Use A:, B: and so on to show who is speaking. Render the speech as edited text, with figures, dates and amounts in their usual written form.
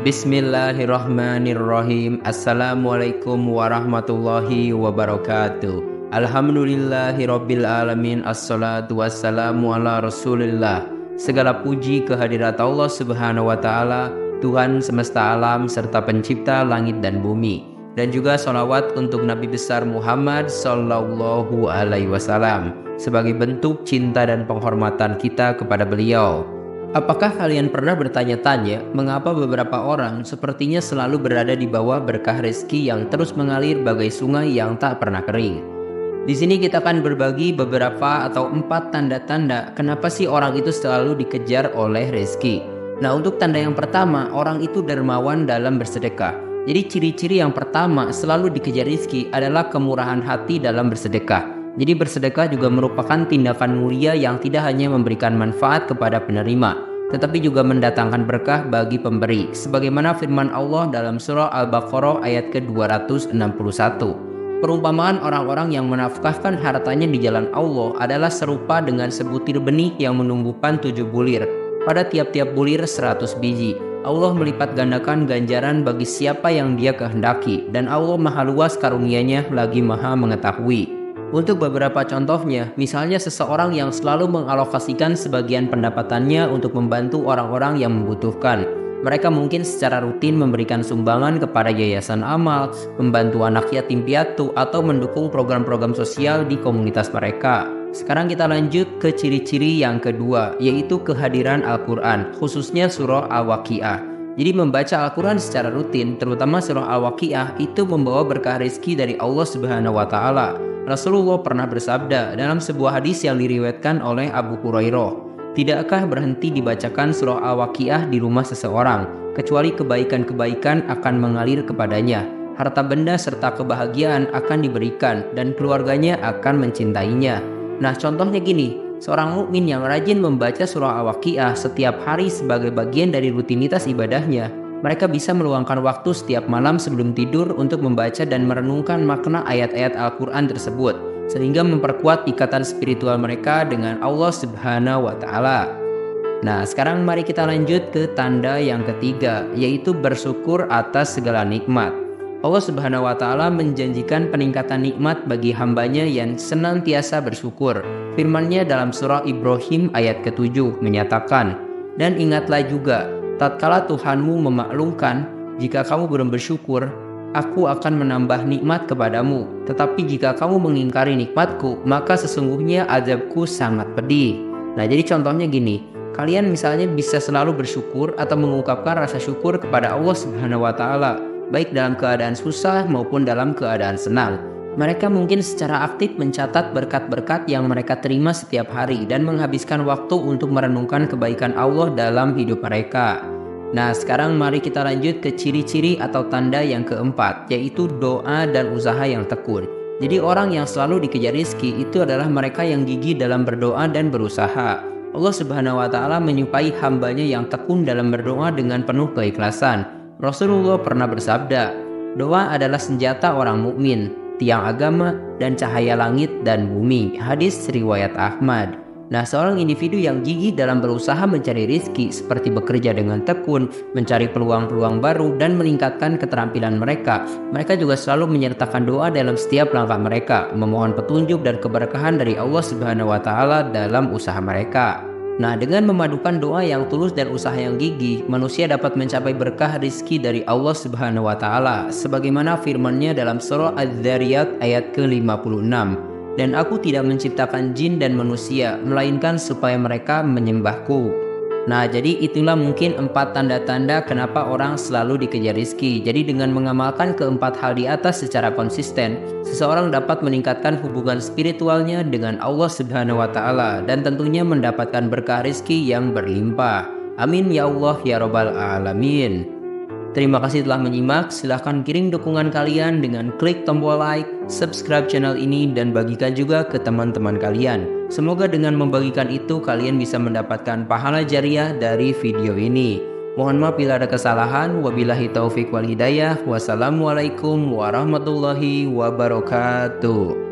A: Bismillahirrahmanirrahim. Assalamualaikum warahmatullahi wabarakatuh. Alhamdulillahirabbil alamin. Assalatu wassalamu ala Rasulillah. Segala puji kehadirat Allah Subhanahu wa taala, Tuhan semesta alam serta pencipta langit dan bumi. Dan juga sholawat untuk Nabi besar Muhammad sallallahu alaihi wasallam sebagai bentuk cinta dan penghormatan kita kepada beliau. Apakah kalian pernah bertanya-tanya mengapa beberapa orang sepertinya selalu berada di bawah berkah rezeki yang terus mengalir bagai sungai yang tak pernah kering? Di sini kita akan berbagi beberapa atau 4 tanda-tanda kenapa sih orang itu selalu dikejar oleh rezeki. Nah, untuk tanda yang pertama, orang itu dermawan dalam bersedekah. Jadi ciri-ciri yang pertama selalu dikejar rezeki adalah kemurahan hati dalam bersedekah. Jadi bersedekah juga merupakan tindakan mulia yang tidak hanya memberikan manfaat kepada penerima, tetapi juga mendatangkan berkah bagi pemberi. Sebagaimana firman Allah dalam surah Al-Baqarah ayat ke-261. Perumpamaan orang-orang yang menafkahkan hartanya di jalan Allah adalah serupa dengan sebutir benih yang menumbuhkan 7 bulir. Pada tiap-tiap bulir 100 biji. Allah melipat gandakan ganjaran bagi siapa yang Dia kehendaki, dan Allah maha luas karunia-Nya lagi maha mengetahui. Untuk beberapa contohnya, misalnya seseorang yang selalu mengalokasikan sebagian pendapatannya untuk membantu orang-orang yang membutuhkan. Mereka mungkin secara rutin memberikan sumbangan kepada yayasan amal, membantu anak yatim piatu, atau mendukung program-program sosial di komunitas mereka. Sekarang kita lanjut ke ciri-ciri yang kedua, yaitu kehadiran Al-Quran, khususnya surah Al-Waqiah. Jadi membaca Al-Quran secara rutin, terutama surah Al-Waqiah, itu membawa berkah rezeki dari Allah Subhanahu wa Ta'ala. Rasulullah pernah bersabda dalam sebuah hadis yang diriwayatkan oleh Abu Hurairah, "Tidakkah berhenti dibacakan surah Al-Waqiah di rumah seseorang, kecuali kebaikan-kebaikan akan mengalir kepadanya, harta benda serta kebahagiaan akan diberikan, dan keluarganya akan mencintainya." Nah, contohnya gini, seorang mukmin yang rajin membaca surah Al-Waqiah setiap hari sebagai bagian dari rutinitas ibadahnya, mereka bisa meluangkan waktu setiap malam sebelum tidur untuk membaca dan merenungkan makna ayat-ayat Al-Quran tersebut, sehingga memperkuat ikatan spiritual mereka dengan Allah Subhanahu wa Ta'ala. Nah, sekarang mari kita lanjut ke tanda yang ketiga, yaitu bersyukur atas segala nikmat. Allah Subhanahu wa Ta'ala menjanjikan peningkatan nikmat bagi hambanya yang senantiasa bersyukur. Firman-Nya dalam surah Ibrahim ayat ke-7 menyatakan, "Dan ingatlah juga, tatkala Tuhanmu memaklumkan, jika kamu belum bersyukur, aku akan menambah nikmat kepadamu. Tetapi jika kamu mengingkari nikmatku, maka sesungguhnya azabku sangat pedih." Nah, jadi contohnya gini, kalian misalnya bisa selalu bersyukur atau mengungkapkan rasa syukur kepada Allah Subhanahu wa Ta'ala, baik dalam keadaan susah maupun dalam keadaan senang. Mereka mungkin secara aktif mencatat berkat-berkat yang mereka terima setiap hari dan menghabiskan waktu untuk merenungkan kebaikan Allah dalam hidup mereka. Nah, sekarang mari kita lanjut ke ciri-ciri atau tanda yang keempat, yaitu doa dan usaha yang tekun. Jadi orang yang selalu dikejar rezeki itu adalah mereka yang gigih dalam berdoa dan berusaha. Allah Subhanahu wa Ta'ala menyukai hambanya yang tekun dalam berdoa dengan penuh keikhlasan. Rasulullah pernah bersabda, "Doa adalah senjata orang mukmin, tiang agama, dan cahaya langit dan bumi." Hadis riwayat Ahmad. Nah, seorang individu yang gigih dalam berusaha mencari rezeki seperti bekerja dengan tekun, mencari peluang-peluang baru, dan meningkatkan keterampilan mereka juga selalu menyertakan doa dalam setiap langkah mereka, memohon petunjuk dan keberkahan dari Allah Subhanahu wa Ta'ala dalam usaha mereka. Nah, dengan memadukan doa yang tulus dan usaha yang gigih, manusia dapat mencapai berkah rizki dari Allah Subhanahu wa Ta'ala, sebagaimana firman-Nya dalam surah Az-Zariyat ayat ke-56. "Dan aku tidak menciptakan jin dan manusia, melainkan supaya mereka menyembahku." Nah, jadi itulah mungkin 4 tanda-tanda kenapa orang selalu dikejar rizki. Jadi dengan mengamalkan keempat hal di atas secara konsisten, seseorang dapat meningkatkan hubungan spiritualnya dengan Allah Subhanahu wa Ta'ala dan tentunya mendapatkan berkah rizki yang berlimpah. Amin ya Allah ya Rabbal Alamin. Terima kasih telah menyimak. Silahkan kirim dukungan kalian dengan klik tombol like, subscribe channel ini, dan bagikan juga ke teman-teman kalian. Semoga dengan membagikan itu kalian bisa mendapatkan pahala jariah dari video ini. Mohon maaf bila ada kesalahan. Wabillahi taufik wal hidayah. Wassalamualaikum warahmatullahi wabarakatuh.